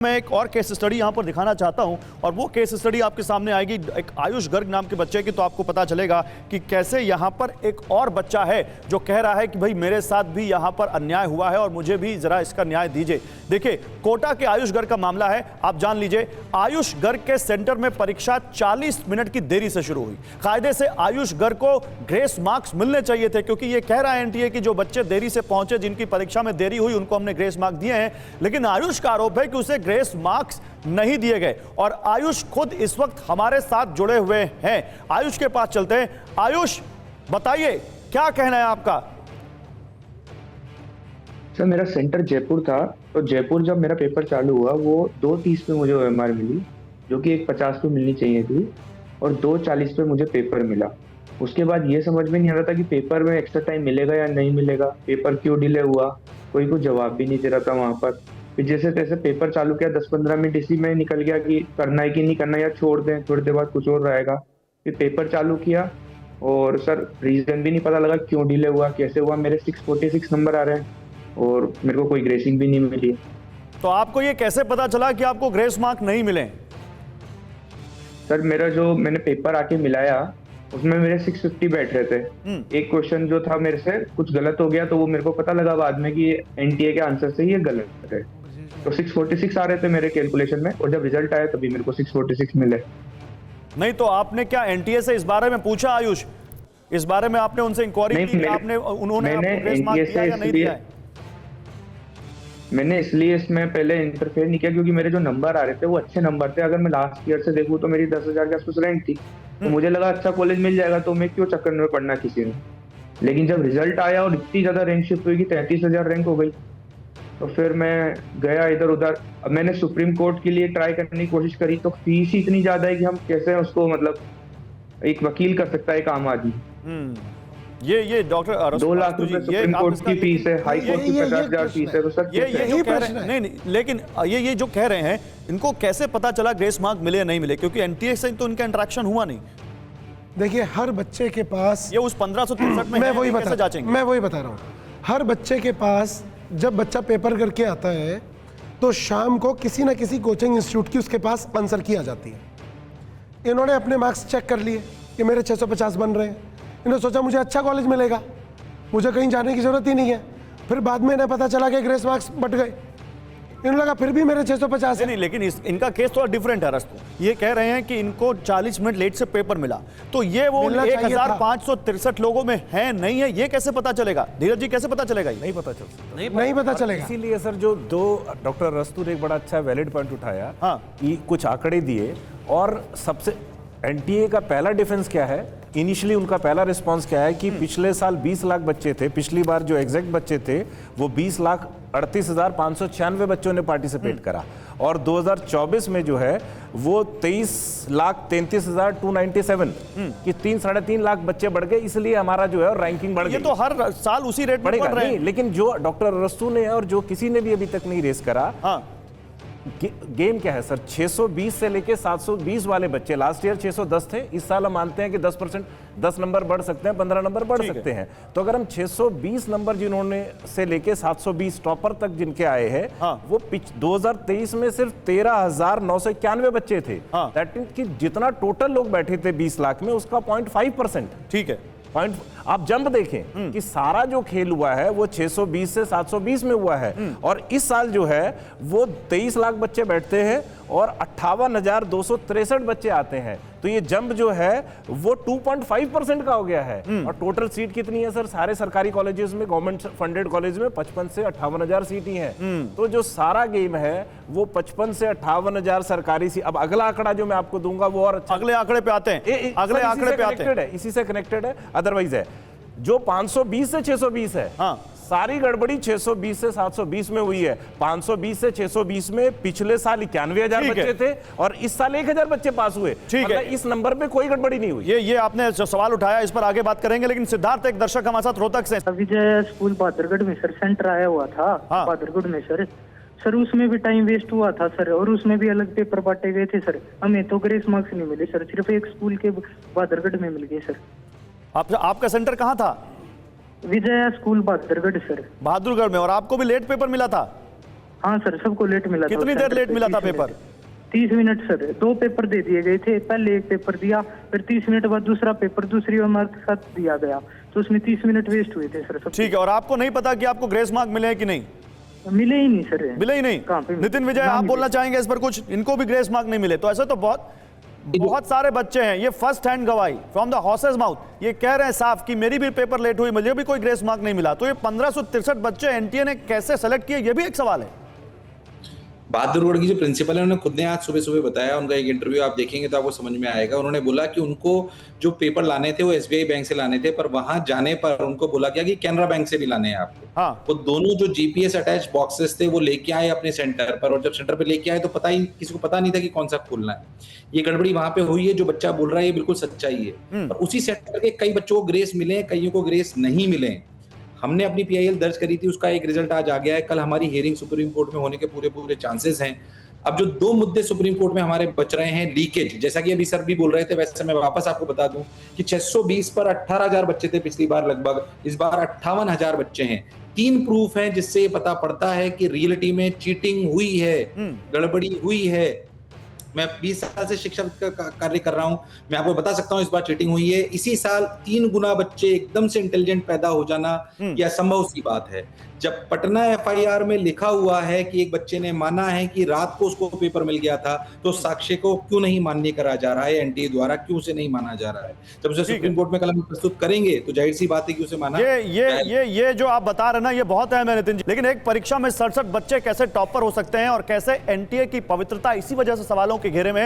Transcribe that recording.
मैं एक और केस स्टडी यहाँ पर दिखाना चाहता हूँ और वो केस स्टडी आपके सामने आएगी एक आयुष गर्ग नाम के बच्चे की। तो आपको पता चलेगा कि कैसे यहाँ पर एक और बच्चा है जो कह रहा है कि भाई मेरे साथ भी यहाँ पर अन्याय हुआ है और मुझे भी जरा इसका न्याय दीजिए। देखिए, कोटा के आयुष गर्ग का मामला है, आप जान लीजिए। आयुष गर्ग के सेंटर में परीक्षा 40 मिनट की देरी से शुरू हुई। कायदे से आयुष गर्ग को ग्रेस मार्क्स मिलने चाहिए थे, क्योंकि ये कह रहा है एनटीए कि जो बच्चे देरी से पहुंचे, जिनकी परीक्षा में देरी हुई, उनको हमने ग्रेस मार्क्स दिए हैं। लेकिन आयुष का आरोप है कि उसे ग्रेस मार्क्स नहीं दिए गए और आयुष खुद इस वक्त हमारे साथ जुड़े हुए हैं। आयुष के पास चलते हैं। आयुष, बताइए क्या कहना है आपका? सर, मेरा सेंटर जयपुर था, तो जयपुर जब मेरा पेपर चालू हुआ वो 2:30 पे मुझे ओएमआर मिली, जो कि 1:50 पे मिलनी चाहिए थी, और 2:40 पे मुझे पेपर मिला। उसके बाद ये समझ में नहीं आ रहा था कि पेपर में एक्स्ट्रा टाइम मिलेगा या नहीं मिलेगा, पेपर क्यों डिले हुआ, कोई कुछ जवाब भी नहीं दे रहा था वहाँ पर। फिर जैसे तैसे पेपर चालू किया, 10-15 मिनट इसी में निकल गया कि करना है कि नहीं करना, या छोड़ दें, थोड़ी देर बाद कुछ और रहेगा। फिर पेपर चालू किया और सर रीजन भी नहीं पता लगा क्यों डिले हुआ, कैसे हुआ। मेरे 646 नंबर आ रहे हैं और मेरे को कोई ग्रेसिंग भी नहीं मिली। तो आपको ये कैसे पता चला कि आपको ग्रेस मार्क नहीं मिले? सर, मेरा जो मैंने पेपर आके मिलाया उसमें मेरे 650 बैठ रहे थे। एक क्वेश्चन जो था मेरे से कुछ गलत हो गया, तो वो मेरे को पता लगा बाद में कि एनटीए के आंसर से ये गलत है। तो 646 आ रहे थे मेरे कैलकुलेशन में, और जब रिजल्ट आया तभी मेरे को 646 मिले। नहीं तो आपने क्या एनटीए से इस बारे में पूछा? आयुष, इस बारे में आपने उनसे इंक्वायरी की? आपने उन्होंने आपको ग्रेस मार्क दिया या नहीं दिया? मैंने इसलिए इसमें पहले इंटरफेयर नहीं किया क्योंकि मेरे जो नंबर आ रहे थे वो अच्छे नंबर थे। अगर मैं लास्ट ईयर से देखूं तो मेरी 10,000 के आसपास रैंक थी, तो मुझे लगा अच्छा कॉलेज मिल जाएगा, तो मैं क्यों चक्कर में पढ़ना किसी ने। लेकिन जब रिजल्ट आया और इतनी ज्यादा रैंक शिफ्ट हुई कि 33,000 रैंक हो गई, तो फिर मैं गया इधर उधर। अब मैंने सुप्रीम कोर्ट के लिए ट्राई करने की कोशिश करी, तो फीस ही इतनी ज्यादा है कि हम कैसे उसको, मतलब एक वकील कर सकता है एक आम आदमी। ये डॉक्टर 2 लाख रुपए सुप्रीम कोर्ट की फीस है, हाई कोर्ट की 50,000 फीस है। तो सर ये जो कह रहे हैं, नहीं, लेकिन ये जो कह रहे हैं, इनको कैसे पता चला ग्रेस मार्क मिले या नहीं मिले? क्योंकि एनटीए से तो इनका इंटरेक्शन हुआ नहीं। देखिए, हर बच्चे के पास ये उस 1563 में मैं वही बता रहा हूँ। हर बच्चे के पास जब बच्चा पेपर करके आता है तो शाम को किसी ना किसी कोचिंग इंस्टीट्यूट की उसके पास आंसर की आ जाती है। इन्होंने अपने मार्क्स चेक कर लिए कि मेरे 650 बन रहे हैं। इन्होंने सोचा मुझे अच्छा कॉलेज मिलेगा, मुझे कहीं जाने की जरूरत ही नहीं है। फिर बाद में इन्हें पता चला कि ग्रेस मार्क्स बट गए। इन्हें लगा फिर भी मेरे 650 है। नहीं, लेकिन इनका केस थोड़ा डिफरेंट है। रस्तु ये कह रहे हैं कि इनको 40 मिनट लेट से पेपर मिला, तो ये वो 1563 लोगों में है नहीं है, ये कैसे पता चलेगा? धीरज जी, कैसे पता चलेगा? नहीं पता चल सकता, नहीं पता चलेगा। इसीलिए सर जो दो डॉक्टर रस्तूर एक बड़ा अच्छा वैलिड पॉइंट उठाया, हाँ, कि कुछ आंकड़े दिए। और सबसे एनटीए का पहला डिफेंस क्या है, इनिशियली उनका पहला रिस्पांस क्या है कि पिछले साल 20 लाख बच्चे थे, पिछली बार जो एग्जैक्ट बच्चे थे वो 20,38,596 बच्चों ने पार्टिसिपेट करा, और 2024 में जो है वो 23,33,297 कि 3-3.5 लाख बच्चे बढ़ गए। इसलिए हमारा जो है रैंकिंग बढ़ गई। ये तो हर साल उसी रेट में बढ़ रहे हैं। लेकिन जो डॉक्टर रस्तू ने और जो किसी ने भी अभी तक नहीं रेस करा, हाँ, गेम क्या है सर, 620 से लेके 720 वाले बच्चे, लास्ट ईयर 610 थे, इस साल हम मानते हैं कि 10% 10 नंबर बढ़ सकते हैं, 15 नंबर बढ़ सकते हैं। तो अगर हम 620 नंबर जिन्होंने से लेके 720 टॉपर तक जिनके आए हैं, हाँ, वो 2023 में सिर्फ 13,991 बच्चे थे। हाँ, दैट मींस कि जितना टोटल लोग बैठे थे 20 लाख में, उसका 0.5%। ठीक है, पॉइंट आप जंप देखें कि सारा जो खेल हुआ है वो 620 से 720 में हुआ है, और इस साल जो है वो 23 लाख बच्चे बैठते हैं और 58,263 बच्चे आते हैं। तो ये जंप जो है वो 2.5% का हो गया है। और टोटल सीट कितनी है सर? सारे सरकारी कॉलेजेस में, गवर्नमेंट फंडेड कॉलेज में 55 से 58,000 सीट ही है। तो जो सारा गेम है वो 55 से 58,000 सरकारी सीट। अब अगला आंकड़ा जो मैं आपको दूंगा वो और अच्छा, अगले आंकड़े पे आते हैं, अगले आंकड़े पे आते हैं, इसी से कनेक्टेड है। अदरवाइज है जो 520 से 620 है, हाँ, सारी गड़बड़ी 620 से 720 में हुई है। 520 से 620 में पिछले साल 91,000 बच्चे थे और इस साल 1,000 बच्चे पास हुए। ठीक है, इस नंबर पे कोई गड़बड़ी नहीं हुई। ये आपने जो सवाल उठाया, इस पर आगे बात करेंगे। लेकिन सिद्धार्थ, एक दर्शक हमारे साथ रोहतक से। विजय स्कूल बहादुरगढ़ में सर सेंटर आया हुआ था, हाँ, बहादुरगढ़ में सर उसमें भी टाइम वेस्ट हुआ था सर, और उसमें भी अलग पेपर बांटे गए थे सर। हमें तो ग्रेस मार्क्स नहीं मिले सर, सिर्फ एक स्कूल के बहादुरगढ़ में मिल गए सर। आपका सेंटर कहाँ था? विजय स्कूल बहादुरगढ़ सर। बहादुरगढ़ में। और आपको भी लेट पेपर मिला था? हाँ सर, सबको लेट मिला था। कितनी उस देर सेंटर लेट पे मिला था 30 minute. Paper? 30 minute sir. 2 paper दे दिए गए थे, पहले एक पेपर दिया, फिर 30 मिनट बाद दूसरा पेपर दूसरी उम्र के साथ दिया गया, तो उसमें 30 मिनट वेस्ट हुए थे सर सब। ठीक है, और आपको नहीं पता कि आपको ग्रेस मार्क मिले हैं कि नहीं? मिले ही नहीं सर। मिले ही नहीं। कहाँ पे मिले? नितिन विजय, ना आप मिले। बोलना चाहेंगे इस पर कुछ? इनको भी ग्रेस मार्क नहीं मिले, तो ऐसे तो बहुत सारे बच्चे हैं। ये फर्स्ट हैंड गवाही फ्रॉम द हॉर्सेस माउथ, ये कह रहे हैं साफ कि मेरी भी पेपर लेट हुई, मुझे भी कोई ग्रेस मार्क नहीं मिला। तो ये 1563 बच्चे एनटीए ने कैसे सेलेक्ट किए, ये भी एक सवाल है। बहादुरगढ़ की जो प्रिंसिपल है उन्होंने खुद ने आज सुबह सुबह बताया, उनका एक इंटरव्यू आप देखेंगे तो आपको समझ में आएगा। उन्होंने बोला कि उनको जो पेपर लाने थे वो एसबीआई बैंक से लाने थे, पर वहां जाने पर उनको बोला गया कि कैनरा बैंक से भी लाने हैं आपको। हाँ। वो दोनों जो जीपीएस अटैच बॉक्सेस थे वो लेके आए अपने सेंटर पर, और जब सेंटर पे लेके आए तो किसी को पता नहीं था कि कौन सा खोलना है। ये गड़बड़ी वहां पे हुई है, जो बच्चा बोल रहा है ये बिल्कुल सच्चाई है। पर उसी सेंटर के कई बच्चों को ग्रेस मिले, कईयों को ग्रेस नहीं मिले। हमने अपनी पीआईएल दर्ज करी थी, उसका एक रिजल्ट आज आ गया है। कल हमारी हियरिंग सुप्रीम कोर्ट में होने के पूरे चांसेस हैं। अब जो 2 मुद्दे सुप्रीम कोर्ट में हमारे बच रहे हैं, लीकेज, जैसा कि अभी सर भी बोल रहे थे, वैसे मैं वापस आपको बता दूं कि 620 पर 18,000 बच्चे थे पिछली बार लगभग, इस बार 58,000 बच्चे हैं। 3 प्रूफ हैं जिससे ये पता पड़ता है कि रियलिटी में चीटिंग हुई है, गड़बड़ी हुई है। मैं 20 साल से शिक्षा का कार्य कर रहा हूं, मैं आपको बता सकता हूं इस बार चीटिंग हुई है। इसी साल 3 गुना बच्चे एकदम से इंटेलिजेंट पैदा हो जाना यह असंभव सी बात है। जब पटना एफआईआर में लिखा हुआ है कि एक बच्चे ने माना है कि रात को उसको पेपर मिल गया था, तो साक्ष्य को क्यों नहीं मान्य करा जा रहा है एनटीए द्वारा, क्यों उसे नहीं माना जा रहा है? जब उसे सुप्रीम कोर्ट में कल हम प्रस्तुत करेंगे तो जाहिर सी बात है कि उसे माना। ये जो आप बता रहे ना, ये बहुत अहम है नितिन जी। लेकिन एक परीक्षा में 67 बच्चे कैसे टॉपर हो सकते हैं और कैसे एनटीए की पवित्रता इसी वजह से सवालों के घेरे में